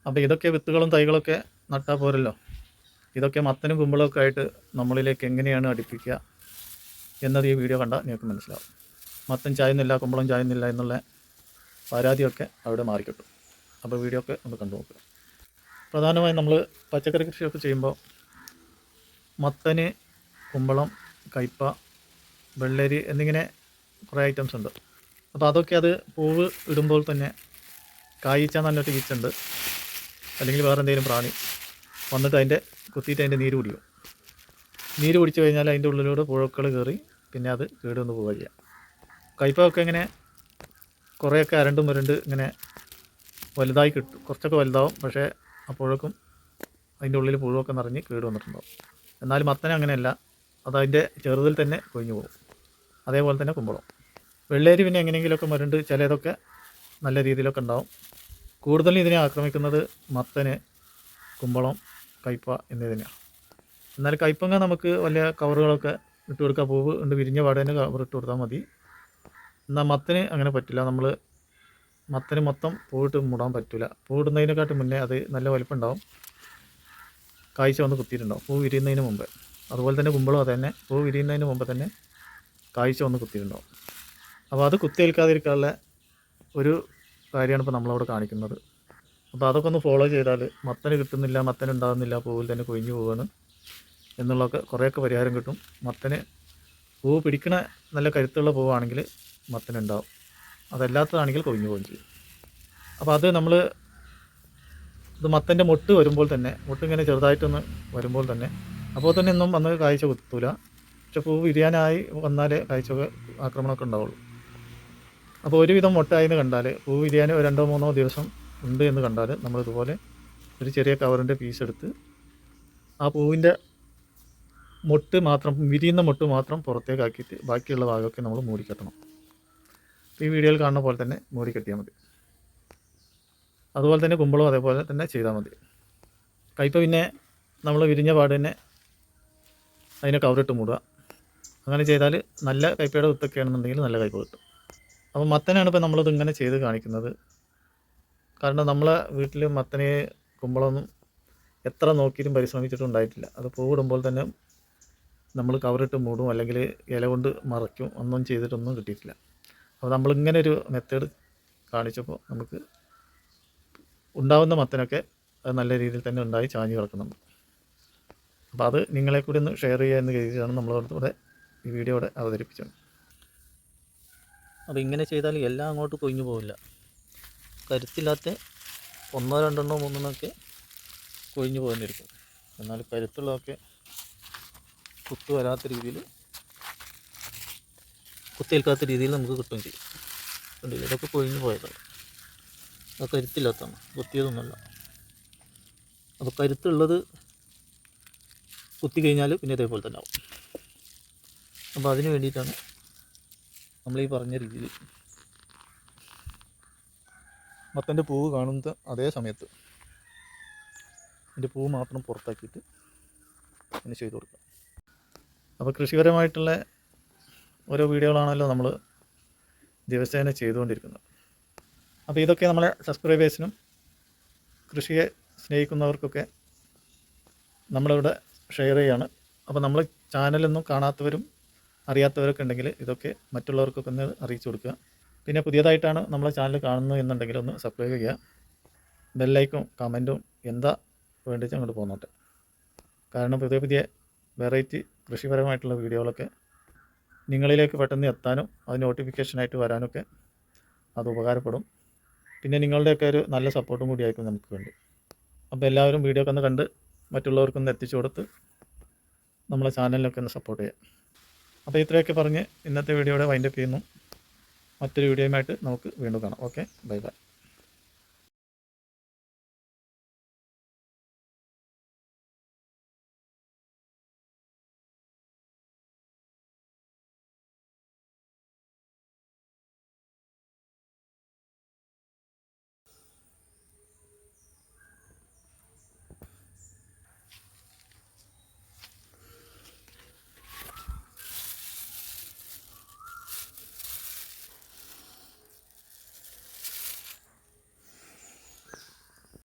അപ്പോൾ ഇതൊക്കെ വിത്തുകളും തൈകളൊക്കെ നട്ടാൽ പോരല്ലോ. ഇതൊക്കെ മത്തനും കുമ്പളമൊക്കെ ആയിട്ട് നമ്മളിലേക്ക് എങ്ങനെയാണ് അടുപ്പിക്കുക എന്നത് ഈ വീഡിയോ കണ്ടാൽ നിങ്ങൾക്ക് മനസ്സിലാവും. മത്തൻ ചായുന്നില്ല, കുമ്പളം ചായുന്നില്ല എന്നുള്ള പരാതിയൊക്കെ അവിടെ മാറിക്കിട്ടും. അപ്പോൾ വീഡിയോ ഒക്കെ ഒന്ന് കണ്ടു നോക്കുക. പ്രധാനമായും നമ്മൾ പച്ചക്കറി കൃഷിയൊക്കെ ചെയ്യുമ്പോൾ മത്തന്, കുമ്പളം, കയ്പ, വെള്ളരി എന്നിങ്ങനെ കുറേ ഐറ്റംസ് ഉണ്ട്. അപ്പോൾ അതൊക്കെ അത് പൂവ് ഇടുമ്പോൾ തന്നെ കായ്ച്ചാൽ നല്ലൊരു ഈച്ചുണ്ട്, അല്ലെങ്കിൽ വേറെ എന്തെങ്കിലും പ്രാണി വന്നിട്ട് അതിൻ്റെ കുത്തിയിട്ട് അതിൻ്റെ നീര് കുടിക്കും. നീര് കുടിച്ചു കഴിഞ്ഞാൽ അതിൻ്റെ ഉള്ളിലൂടെ പുഴുക്കൾ കയറി പിന്നെ അത് കേടുവന്ന് പോവുക ചെയ്യുക. കയ്പൊക്കെ ഇങ്ങനെ കുറേയൊക്കെ മുരണ്ട് ഇങ്ങനെ വലുതായി കിട്ടും, കുറച്ചൊക്കെ വലുതാവും. പക്ഷേ അപ്പോഴേക്കും അതിൻ്റെ ഉള്ളിൽ പുഴുവൊക്കെ നിറഞ്ഞ് കേട് വന്നിട്ടുണ്ടാവും. എന്നാലും മത്തന് അങ്ങനെയല്ല, അതതിൻ്റെ ചെറുതിൽ തന്നെ കൊഴിഞ്ഞു പോകും. അതേപോലെ തന്നെ കുമ്പളം. വെള്ളേരി പിന്നെ എങ്ങനെയെങ്കിലുമൊക്കെ മുരണ്ട് ചിലതൊക്കെ നല്ല രീതിയിലൊക്കെ ഉണ്ടാവും. കൂടുതലും ഇതിനെ ആക്രമിക്കുന്നത് മത്തന്, കുമ്പളം, കയ്പ എന്നിവയാണ്. എന്നാൽ കയ്പങ്ങ നമുക്ക് വലിയ കവറുകളൊക്കെ ഇട്ട് കൊടുക്കുക, പൂവ് ഉണ്ട് വിരിഞ്ഞ പാടെ തന്നെ കവർ ഇട്ട് കൊടുത്താൽ മതി. എന്നാൽ മത്തന് അങ്ങനെ പറ്റില്ല. നമ്മൾ മത്തന് മൊത്തം പൂവിട്ട് മൂടാൻ പറ്റില്ല. പൂവിടുന്നതിനെക്കാട്ടും മുന്നേ അത് നല്ല വലിപ്പം ഉണ്ടാവും, കായ്ച്ച വന്ന് കുത്തിയിട്ടുണ്ടാവും പൂ വിരിയുന്നതിന് മുമ്പ്. അതുപോലെ തന്നെ കുമ്പളം അത് തന്നെ, പൂ വിരിയുന്നതിന് മുമ്പ് തന്നെ കായ്ച്ച വന്ന് കുത്തിയിട്ടുണ്ടാവും. അപ്പോൾ അത് കുത്തിയേൽക്കാതിരിക്കാനുള്ള ഒരു കാര്യമാണ് ഇപ്പോൾ നമ്മളവിടെ കാണിക്കുന്നത്. അപ്പോൾ അതൊക്കെ ഒന്ന് ഫോളോ ചെയ്താൽ മത്തന് കിട്ടുന്നില്ല, മത്തന് ഉണ്ടാകുന്നില്ല, പൂവിൽ തന്നെ കൊഴിഞ്ഞു പോവുകയാണ് എന്നുള്ളതൊക്കെ കുറേയൊക്കെ പരിഹാരം കിട്ടും. മത്തന് പൂവ് പിടിക്കണ നല്ല കരുത്തുള്ള പൂവാണെങ്കിൽ മത്തനുണ്ടാവും, അതല്ലാത്തതാണെങ്കിൽ കൊഴിഞ്ഞു പോവുകയും ചെയ്യും. അപ്പോൾ അത് നമ്മൾ ഇത് മത്തൻ്റെ മൊട്ട് വരുമ്പോൾ തന്നെ, മൊട്ട് ഇങ്ങനെ ചെറുതായിട്ടൊന്ന് വരുമ്പോൾ തന്നെ, അപ്പോൾ തന്നെ ഒന്നും വന്ന് കായ്ച്ച കുത്തൂല. പക്ഷെ പൂവ് വിരിയാനായി വന്നാലേ കായ്ച്ചൊക്കെ ആക്രമണമൊക്കെ ഉണ്ടാവുള്ളൂ. അപ്പോൾ ഒരുവിധം മൊട്ടായെന്ന് കണ്ടാൽ, പൂവ് വിരിയാൻ 2-3 ദിവസം ഉണ്ട് എന്ന് കണ്ടാൽ നമ്മളിതുപോലെ ഒരു ചെറിയ കവറിൻ്റെ പീസ് എടുത്ത് ആ പൂവിൻ്റെ മൊട്ട് മാത്രം, വിരിയുന്ന മൊട്ട് മാത്രം പുറത്തേക്കാക്കിയിട്ട് ബാക്കിയുള്ള ഭാഗമൊക്കെ നമ്മൾ മൂടിക്കെട്ടണം. ഈ വീഡിയോയിൽ കാണുന്ന പോലെ തന്നെ മൂടിക്കെട്ടിയാൽ മതി. അതുപോലെ തന്നെ കുമ്പളവും അതേപോലെ തന്നെ ചെയ്താൽ മതി. കയ്പ പിന്നെ നമ്മൾ വിരിഞ്ഞ പാട് തന്നെ അതിനെ കവറിട്ട് മൂടുക. അങ്ങനെ ചെയ്താൽ നല്ല കയ്പയുടെ വിത്തൊക്കെ ആണെന്നുണ്ടെങ്കിൽ നല്ല കയ്പ കിട്ടും. അപ്പോൾ മത്തനാണ് ഇപ്പോൾ നമ്മളിത് ഇങ്ങനെ ചെയ്ത് കാണിക്കുന്നത്. കാരണം നമ്മളെ വീട്ടിൽ മത്തനെ കുമ്പളമൊന്നും എത്ര നോക്കിയിട്ടും പരിശ്രമിച്ചിട്ടും ഉണ്ടായിട്ടില്ല. അത് പൂവിടുമ്പോൾ തന്നെ നമ്മൾ കവറിട്ട് മൂടും, അല്ലെങ്കിൽ ഇല കൊണ്ട് മറയ്ക്കും, ഒന്നും ചെയ്തിട്ടൊന്നും കിട്ടിയിട്ടില്ല. അപ്പോൾ നമ്മളിങ്ങനെ ഒരു മെത്തേഡ് കാണിച്ചപ്പോൾ നമുക്ക് ഉണ്ടാവുന്ന മത്തനൊക്കെ അത് നല്ല രീതിയിൽ തന്നെ ഉണ്ടായി ചാഞ്ഞ് കിടക്കുന്നുണ്ട്. അപ്പോൾ അത് നിങ്ങളെ കൂടി ഒന്ന് ഷെയർ ചെയ്യുക എന്ന് കരുതിയാണ് നമ്മളോട് ഈ വീഡിയോ ഇവിടെ അവതരിപ്പിച്ചത്. അപ്പോൾ ഇങ്ങനെ ചെയ്താൽ എല്ലാം അങ്ങോട്ട് കൊഴിഞ്ഞു പോവില്ല. കരുത്തില്ലാത്ത 1, 2, 3 കൊഴിഞ്ഞു പോകാനിരിക്കും. എന്നാൽ കരുത്തുള്ളതൊക്കെ കുത്തു വരാത്ത രീതിയിൽ, കുത്തേൽക്കാത്ത രീതിയിൽ നമുക്ക് കിട്ടുകയും ചെയ്യും. കണ്ടില്ല, ഇതൊക്കെ കൊഴിഞ്ഞു പോയതാണ്. അത് കരുത്തില്ലാത്തതാണ്, കുത്തിയതൊന്നുമല്ല. അപ്പോൾ കരുത്തുള്ളത് കുത്തി കഴിഞ്ഞാൽ പിന്നെ ഇതേപോലെ തന്നെ ആവും. അപ്പോൾ അതിന് വേണ്ടിയിട്ടാണ് നമ്മൾ ഈ പറഞ്ഞ രീതിയിൽ മത്തൻ്റെ പൂവ് കാണുന്ന അതേ സമയത്ത് അതിൻ്റെ പൂവ് മാത്രം പുറത്താക്കിയിട്ട് അങ്ങനെ ചെയ്ത് കൊടുക്കുക. അപ്പോൾ കൃഷിപരമായിട്ടുള്ള ഓരോ വീഡിയോകളാണല്ലോ നമ്മൾ ദിവസേന ചെയ്തുകൊണ്ടിരിക്കുന്നത്. അപ്പോൾ ഇതൊക്കെ നമ്മളെ സബ്സ്ക്രൈബേഴ്സിനും കൃഷിയെ സ്നേഹിക്കുന്നവർക്കൊക്കെ നമ്മളിവിടെ ഷെയർ ചെയ്യാണ്. അപ്പോൾ നമ്മൾ ചാനലൊന്നും കാണാത്തവരും അറിയാത്തവരൊക്കെ ഉണ്ടെങ്കിൽ ഇതൊക്കെ മറ്റുള്ളവർക്കൊക്കെ ഒന്ന് അറിയിച്ചു കൊടുക്കുക. പിന്നെ പുതിയതായിട്ടാണ് നമ്മളെ ചാനൽ കാണുന്നത് എന്നുണ്ടെങ്കിൽ ഒന്ന് സബ്സ്ക്രൈബ് ചെയ്യുക. ബെല്ലൈക്കും കമൻറ്റും എന്താ വേണ്ടിച്ച് അങ്ങോട്ട് പോന്നോട്ടെ. കാരണം പുതിയ പുതിയ വെറൈറ്റി കൃഷിപരമായിട്ടുള്ള വീഡിയോകളൊക്കെ നിങ്ങളിലേക്ക് പെട്ടെന്ന് എത്താനും അത് നോട്ടിഫിക്കേഷനായിട്ട് വരാനൊക്കെ അത് ഉപകാരപ്പെടും. പിന്നെ നിങ്ങളുടെയൊക്കെ ഒരു നല്ല സപ്പോർട്ടും കൂടി ആയിരിക്കും നമുക്ക് വേണ്ടി. അപ്പോൾ എല്ലാവരും വീഡിയോ ഒക്കെ ഒന്ന് കണ്ട് മറ്റുള്ളവർക്കൊന്ന് എത്തിച്ചു കൊടുത്ത് നമ്മളെ ചാനലിനൊക്കെ ഒന്ന് സപ്പോർട്ട് ചെയ്യാം. അപ്പോൾ ഇത്രയൊക്കെ പറഞ്ഞ് ഇന്നത്തെ വീഡിയോയുടെ വൈൻഡപ്പ് ചെയ്യുന്നു. മറ്റൊരു വീഡിയോയുമായിട്ട് നമുക്ക് വീണ്ടും കാണാം. Okay, bye bye.